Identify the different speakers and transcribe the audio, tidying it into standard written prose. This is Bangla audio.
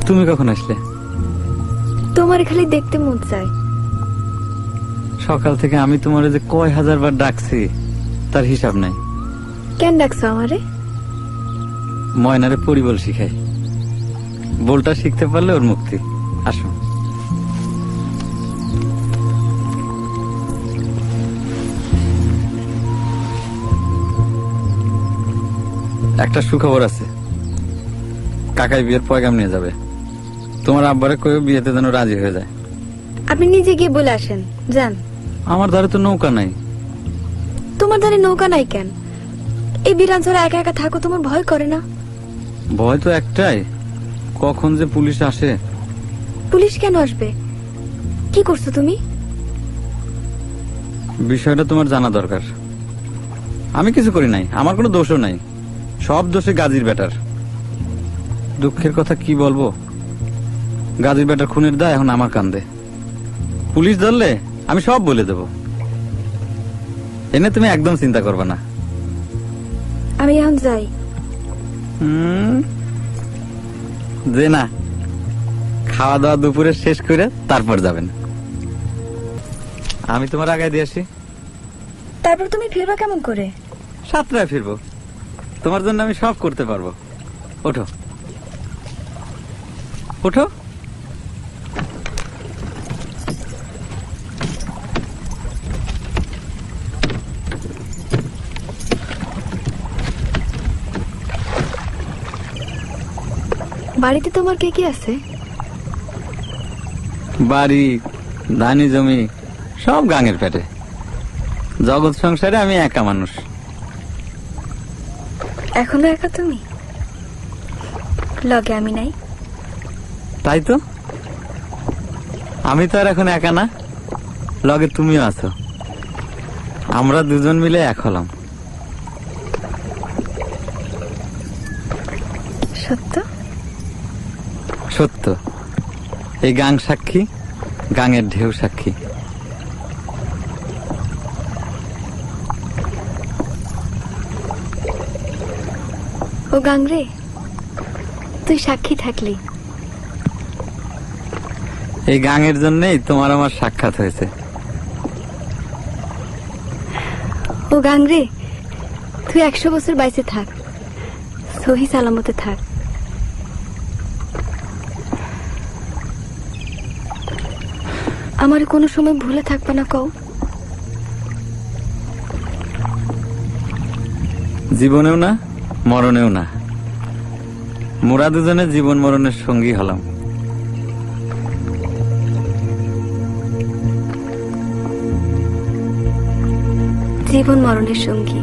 Speaker 1: তুমি কখন আসলে?
Speaker 2: তোমার খালি দেখতে মন চায়।
Speaker 1: সকাল থেকে আমি তোমার যে কয় হাজার বার ডাকছি তার হিসাব নাই।
Speaker 2: কেন ডাকছো আমারে?
Speaker 1: ময়নারে পরিবল শিখাই, বলটা শিখতে পারলে ওর মুক্তি। আসো। একটা সুখবর আছে, কাকাই বিয়ের পয়গাম নিয়ে যাবে। তোমার আব্বারে কয়ে বিয়েতে যেন রাজি হয়ে যায়।
Speaker 2: আপনি নিজে গিয়ে বলে আসেন, যান।
Speaker 1: আমার ধারে তো নৌকা নাই।
Speaker 2: তোমার ধারে নৌকা নাই কেন? এই বিরান ছাড়া একা একা থাকো, তোমার ভয় করে না?
Speaker 1: ভয় তো একটাই, কখন যে পুলিশ আসে।
Speaker 2: পুলিশ কেন আসবে? কি করছো তুমি?
Speaker 1: বিষয়টা তোমার জানা দরকার। আমি কিছু করি নাই, আমার কোনো দোষও নাই, সব দোষে গাজীর বেটার। দুঃখের কথা কি বলবো, গাজীর বেটার খুনের দায় এখন আমার কান্দে। পুলিশ ধরলে আমি সব বলে দেব, এনে তুমি একদম চিন্তা করবে না।
Speaker 2: আমি এখন যাই।
Speaker 1: যে না, খাওয়া দাওয়া দুপুরে শেষ করে তারপর যাবেন। আমি তোমার আগায় দিয়ে আসি।
Speaker 2: তারপর তুমি ফিরবা কেমন করে?
Speaker 1: 7টায় ফিরবো, তোমার জন্য আমি সব করতে পারবো। ওঠো ওঠো।
Speaker 2: বাড়িতে তোমার কে কে আছে?
Speaker 1: বাড়ি, ধানি জমি সব গাঙের পেটে। জগৎ সংসারে আমি একা মানুষ।
Speaker 2: এখনো একা তুমি? লগে আমি নাই?
Speaker 1: তাই তো, আমি তো আর এখন একা না, লগে তুমিও আছো। আমরা দুজন মিলে এক হলাম।
Speaker 2: সত্য?
Speaker 1: সত্য। এই গাং সাক্ষী, গাঙের ঢেউ সাক্ষী।
Speaker 2: ও গাংরে, তুই সাক্ষী থাকলি।
Speaker 1: এই গাঙের জন্যই তোমার আমার সাক্ষাৎ হয়েছে।
Speaker 2: ও গাংরে, তুই 100 বছর বাইসে থাক, সহি সালামতে থাক। আমার কোনো সময় ভুলে থাকবে না কও?
Speaker 1: জীবনেও না, মরণেও না। মোরা দুজনে জীবন মরণের সঙ্গী হলাম।
Speaker 2: জীবন মরণের সঙ্গী।